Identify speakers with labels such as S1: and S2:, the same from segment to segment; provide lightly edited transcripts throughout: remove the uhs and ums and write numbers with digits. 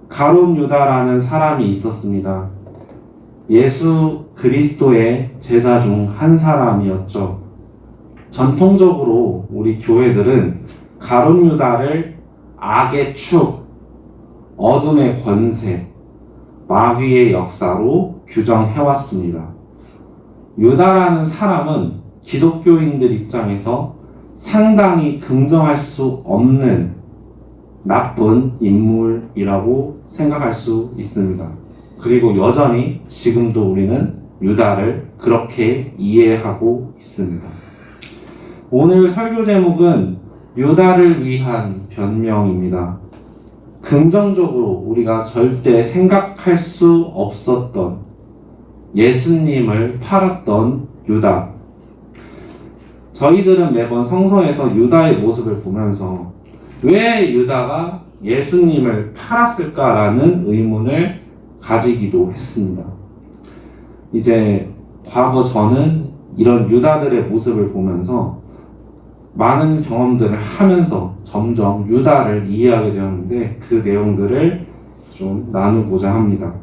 S1: 가룟 유다라는 사람이 있었습니다. 예수 그리스도의 제자 중 한 사람이었죠. 전통적으로 우리 교회들은 가룟 유다를 악의 축, 어둠의 권세, 마귀의 역사로 규정해왔습니다. 유다라는 사람은 기독교인들 입장에서 상당히 긍정할 수 없는 나쁜 인물이라고 생각할 수 있습니다. 그리고 여전히 지금도 우리는 유다를 그렇게 이해하고 있습니다. 오늘 설교 제목은 유다를 위한 변명입니다. 긍정적으로 우리가 절대 생각할 수 없었던 예수님을 팔았던 유다. 저희들은 매번 성서에서 유다의 모습을 보면서 왜 유다가 예수님을 팔았을까라는 의문을 가지기도 했습니다. 이제 과거 저는 이런 유다들의 모습을 보면서 많은 경험들을 하면서 점점 유다를 이해하게 되었는데 그 내용들을 좀 나누고자 합니다.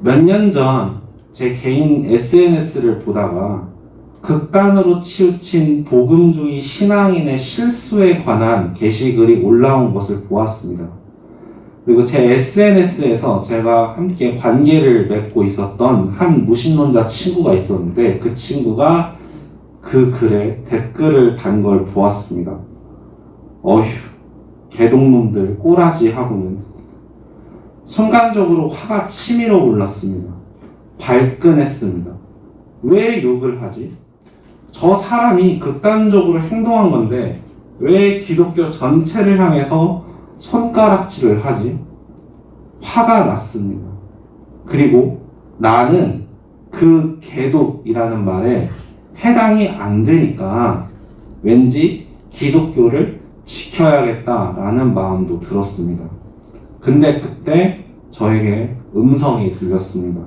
S1: 몇 년 전 제 개인 SNS를 보다가 극단으로 치우친 복음주의 신앙인의 실수에 관한 게시글이 올라온 것을 보았습니다. 그리고 제 SNS에서 제가 함께 관계를 맺고 있었던 한 무신론자 친구가 있었는데 그 친구가 그 글에 댓글을 단 걸 보았습니다. 어휴, 개동놈들 꼬라지 하고는. 순간적으로 화가 치밀어 올랐습니다. 발끈했습니다. 왜 욕을 하지? 저 사람이 극단적으로 행동한 건데 왜 기독교 전체를 향해서 손가락질을 하지? 화가 났습니다. 그리고 나는 그 개독이라는 말에 해당이 안 되니까 왠지 기독교를 지켜야겠다라는 마음도 들었습니다. 근데 그때 저에게 음성이 들렸습니다.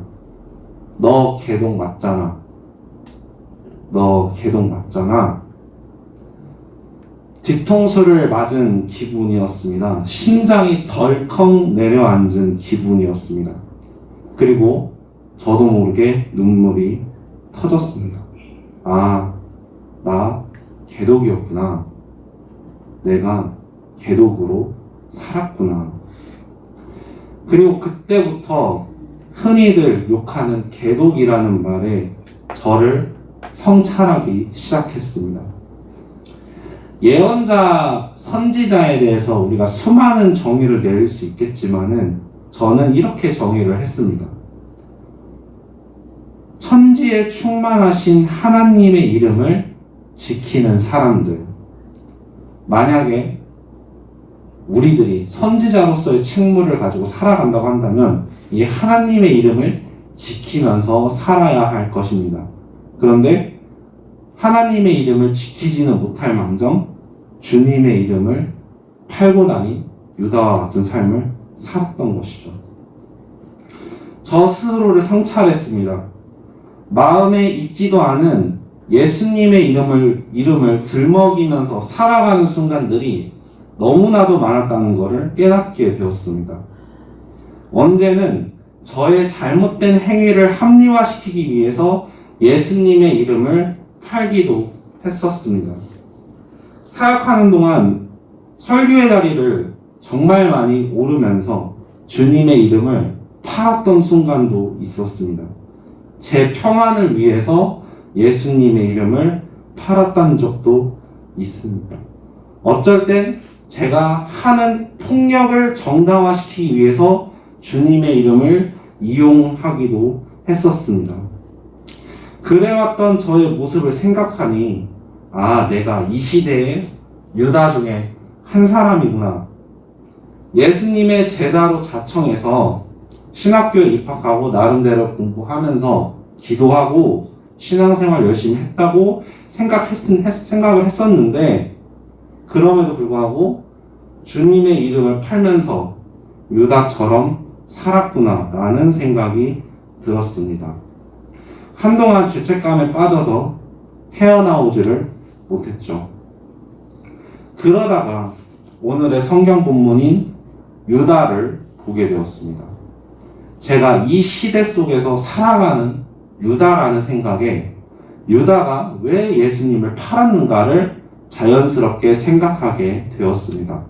S1: 너 개독 맞잖아. 너 개독 맞잖아. 뒤통수를 맞은 기분이었습니다. 심장이 덜컥 내려앉은 기분이었습니다. 그리고 저도 모르게 눈물이 터졌습니다. 아, 나 개독이었구나. 내가 개독으로 살았구나. 그리고 그때부터 흔히들 욕하는 개독이라는 말에 저를 성찰하기 시작했습니다. 예언자, 선지자에 대해서 우리가 수많은 정의를 내릴 수 있겠지만은 저는 이렇게 정의를 했습니다. 천지에 충만하신 하나님의 이름을 지키는 사람들. 만약에 우리들이 선지자로서의 책무를 가지고 살아간다고 한다면 이 하나님의 이름을 지키면서 살아야 할 것입니다. 그런데 하나님의 이름을 지키지는 못할 망정 주님의 이름을 팔고 다닌 유다와 같은 삶을 살았던 것이죠. 저 스스로를 성찰했습니다. 마음에 있지도 않은 예수님의 이름을 들먹이면서 살아가는 순간들이 너무나도 많았다는 것을 깨닫게 되었습니다. 언제는 저의 잘못된 행위를 합리화시키기 위해서 예수님의 이름을 팔기도 했었습니다. 사역하는 동안 설교의 자리를 정말 많이 오르면서 주님의 이름을 팔았던 순간도 있었습니다. 제 평안을 위해서 예수님의 이름을 팔았던 적도 있습니다. 어쩔 땐 제가 하는 폭력을 정당화시키기 위해서 주님의 이름을 이용하기도 했었습니다. 그래왔던 저의 모습을 생각하니 아, 내가 이 시대의 유다 중에 한 사람이구나. 예수님의 제자로 자청해서 신학교에 입학하고 나름대로 공부하면서 기도하고 신앙생활 열심히 했다고 생각을 했었는데 그럼에도 불구하고 주님의 이름을 팔면서 유다처럼 살았구나라는 생각이 들었습니다. 한동안 죄책감에 빠져서 헤어나오지를 못했죠. 그러다가 오늘의 성경 본문인 유다를 보게 되었습니다. 제가 이 시대 속에서 살아가는 유다라는 생각에 유다가 왜 예수님을 팔았는가를 자연스럽게 생각하게 되었습니다.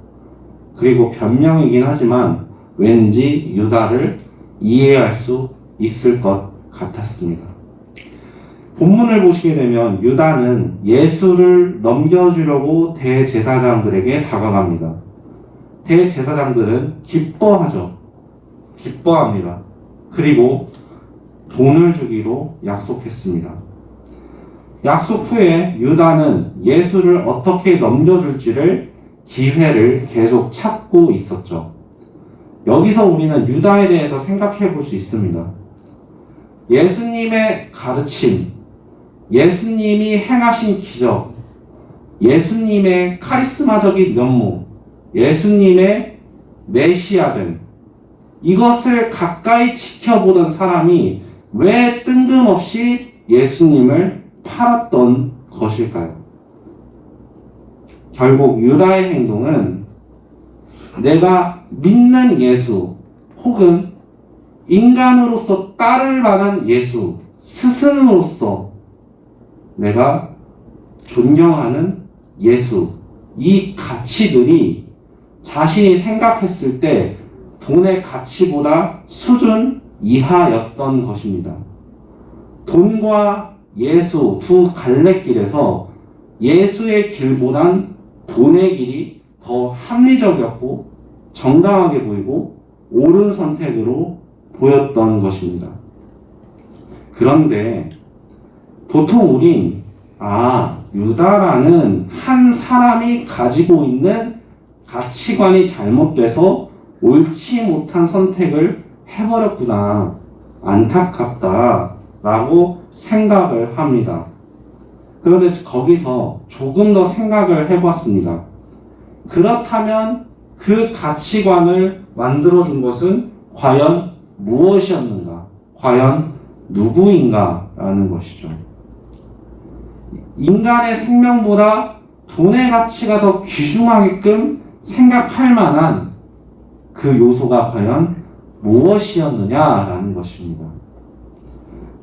S1: 그리고 변명이긴 하지만 왠지 유다를 이해할 수 있을 것 같았습니다. 본문을 보시게 되면 유다는 예수를 넘겨주려고 대제사장들에게 다가갑니다. 대제사장들은 기뻐하죠. 기뻐합니다. 그리고 돈을 주기로 약속했습니다. 약속 후에 유다는 예수를 어떻게 넘겨줄지를 기회를 계속 찾고 있었죠. 여기서 우리는 유다에 대해서 생각해 볼 수 있습니다. 예수님의 가르침, 예수님이 행하신 기적, 예수님의 카리스마적인 면모, 예수님의 메시아됨, 이것을 가까이 지켜보던 사람이 왜 뜬금없이 예수님을 팔았던 것일까요? 결국 유다의 행동은 내가 믿는 예수 혹은 인간으로서 따를 만한 예수, 스승으로서 내가 존경하는 예수, 이 가치들이 자신이 생각했을 때 돈의 가치보다 수준 이하였던 것입니다. 돈과 예수 두 갈래길에서 예수의 길보단 돈의 길이 더 합리적이었고 정당하게 보이고 옳은 선택으로 보였던 것입니다. 그런데 보통 우린 유다라는 한 사람이 가지고 있는 가치관이 잘못돼서 옳지 못한 선택을 해버렸구나, 안타깝다 라고 생각을 합니다. 그런데 거기서 조금 더 생각을 해봤습니다. 그렇다면 그 가치관을 만들어준 것은 과연 무엇이었는가? 과연 누구인가? 라는 것이죠. 인간의 생명보다 돈의 가치가 더 귀중하게끔 생각할 만한 그 요소가 과연 무엇이었느냐라는 것입니다.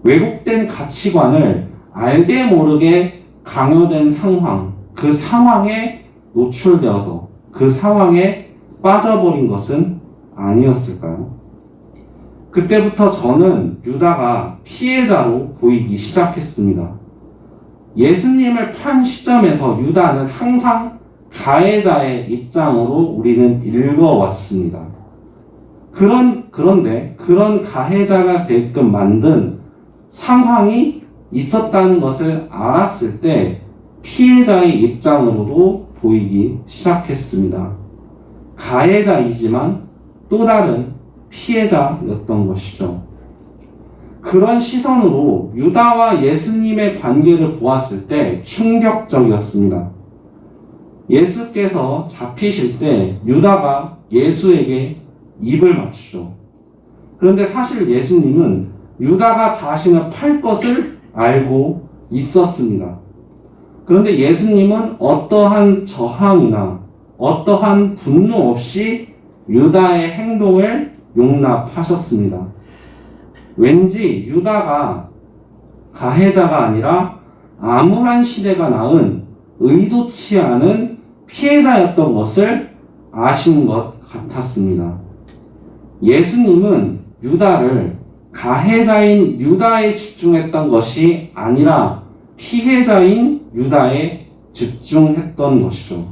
S1: 왜곡된 가치관을 알게 모르게 강요된 상황, 그 상황에 노출되어서 그 상황에 빠져버린 것은 아니었을까요? 그때부터 저는 유다가 피해자로 보이기 시작했습니다. 예수님을 판 시점에서 유다는 항상 가해자의 입장으로 우리는 읽어왔습니다. 그런데 그런 가해자가 되게끔 만든 상황이 있었다는 것을 알았을 때 피해자의 입장으로도 보이기 시작했습니다. 가해자이지만 또 다른 피해자였던 것이죠. 그런 시선으로 유다와 예수님의 관계를 보았을 때 충격적이었습니다. 예수께서 잡히실 때 유다가 예수에게 입을 맞추죠. 그런데 사실 예수님은 유다가 자신을 팔 것을 알고 있었습니다. 그런데 예수님은 어떠한 저항이나 어떠한 분노 없이 유다의 행동을 용납하셨습니다. 왠지 유다가 가해자가 아니라 암울한 시대가 낳은 의도치 않은 피해자였던 것을 아신 것 같았습니다. 예수님은 유다를 가해자인 유다에 집중했던 것이 아니라 피해자인 유다에 집중했던 것이죠.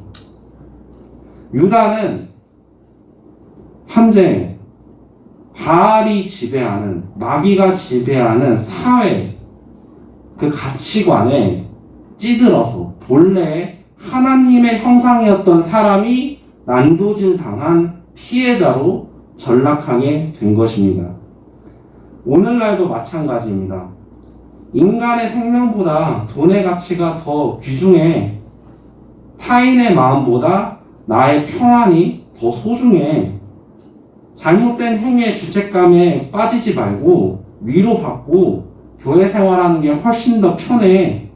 S1: 유다는 현재 바알이 지배하는, 마귀가 지배하는 사회, 그 가치관에 찌들어서 본래 하나님의 형상이었던 사람이 난도질 당한 피해자로 전락하게 된 것입니다. 오늘날도 마찬가지입니다. 인간의 생명보다 돈의 가치가 더 귀중해. 타인의 마음보다 나의 평안이 더 소중해. 잘못된 행위의 죄책감에 빠지지 말고 위로받고 교회 생활하는 게 훨씬 더 편해.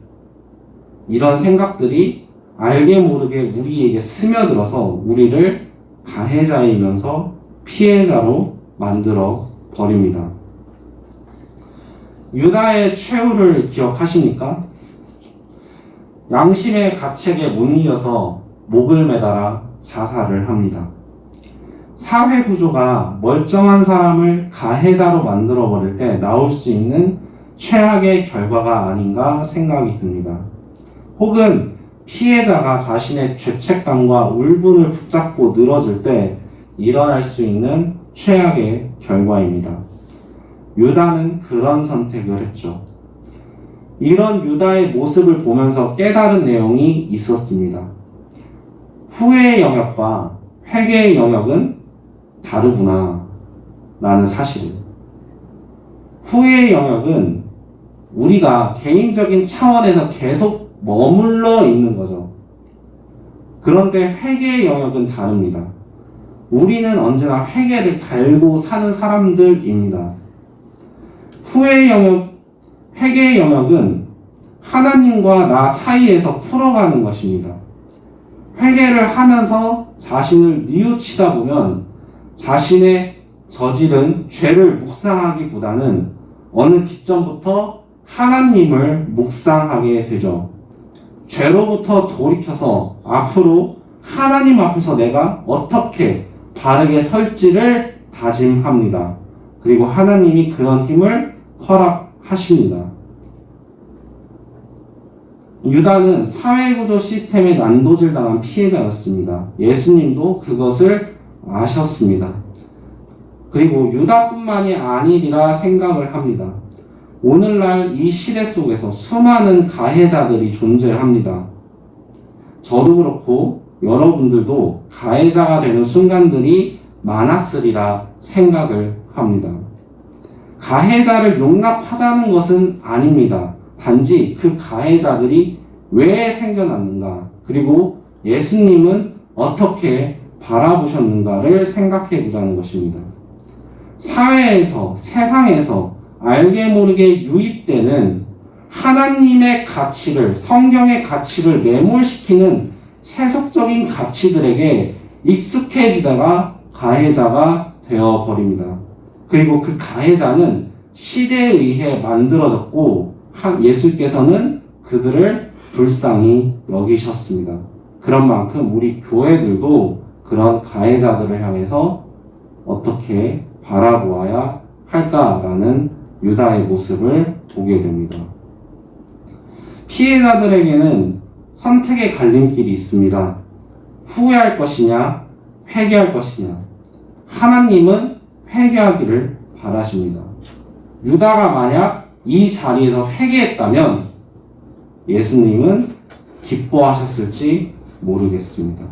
S1: 이런 생각들이 알게 모르게 우리에게 스며들어서 우리를 가해자이면서 피해자로 만들어 버립니다. 유다의 최후를 기억하십니까? 양심의 가책에 못 이겨서 목을 매달아 자살을 합니다. 사회 구조가 멀쩡한 사람을 가해자로 만들어 버릴 때 나올 수 있는 최악의 결과가 아닌가 생각이 듭니다. 혹은 피해자가 자신의 죄책감과 울분을 붙잡고 늘어질 때 일어날 수 있는 최악의 결과입니다. 유다는 그런 선택을 했죠. 이런 유다의 모습을 보면서 깨달은 내용이 있었습니다. 후회의 영역과 회개의 영역은 다르구나 라는 사실을. 후회의 영역은 우리가 개인적인 차원에서 계속 머물러 있는 거죠. 그런데 회개의 영역은 다릅니다. 우리는 언제나 회개를 달고 사는 사람들입니다. 회개의 영역은 하나님과 나 사이에서 풀어가는 것입니다. 회개를 하면서 자신을 뉘우치다 보면 자신의 저지른 죄를 묵상하기보다는 어느 기점부터 하나님을 묵상하게 되죠. 죄로부터 돌이켜서 앞으로 하나님 앞에서 내가 어떻게 바르게 설지를 다짐합니다. 그리고 하나님이 그런 힘을 허락하십니다. 유다는 사회구조 시스템에 난도질당한 피해자였습니다. 예수님도 그것을 아셨습니다. 그리고 유다뿐만이 아니리라 생각을 합니다. 오늘날 이 시대 속에서 수많은 가해자들이 존재합니다. 저도 그렇고 여러분들도 가해자가 되는 순간들이 많았으리라 생각을 합니다. 가해자를 용납하자는 것은 아닙니다. 단지 그 가해자들이 왜 생겨났는가, 그리고 예수님은 어떻게 바라보셨는가를 생각해 보자는 것입니다. 사회에서, 세상에서 알게 모르게 유입되는 하나님의 가치를, 성경의 가치를 매몰시키는 세속적인 가치들에게 익숙해지다가 가해자가 되어버립니다. 그리고 그 가해자는 시대에 의해 만들어졌고 예수께서는 그들을 불쌍히 여기셨습니다. 그런 만큼 우리 교회들도 그런 가해자들을 향해서 어떻게 바라보아야 할까라는 유다의 모습을 보게 됩니다. 피해자들에게는 선택의 갈림길이 있습니다. 후회할 것이냐, 회개할 것이냐. 하나님은 회개하기를 바라십니다. 유다가 만약 이 자리에서 회개했다면 예수님은 기뻐하셨을지 모르겠습니다.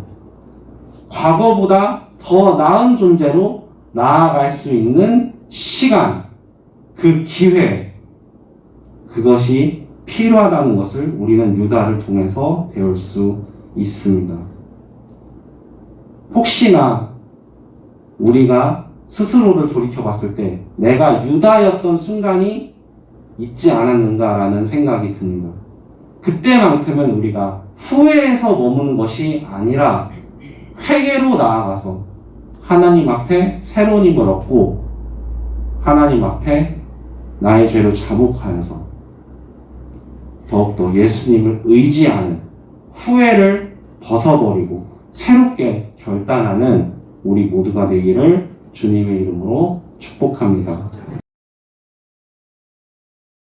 S1: 과거보다 더 나은 존재로 나아갈 수 있는 시간, 그 기회, 그것이 필요하다는 것을 우리는 유다를 통해서 배울 수 있습니다. 혹시나 우리가 스스로를 돌이켜 봤을 때 내가 유다였던 순간이 있지 않았는가라는 생각이 듭니다. 그때만큼은 우리가 후회해서 머무는 것이 아니라 회개로 나아가서 하나님 앞에 새로운 힘을 얻고 하나님 앞에 나의 죄를 자복하여서 더욱더 예수님을 의지하는, 후회를 벗어버리고 새롭게 결단하는 우리 모두가 되기를 주님의 이름으로 축복합니다.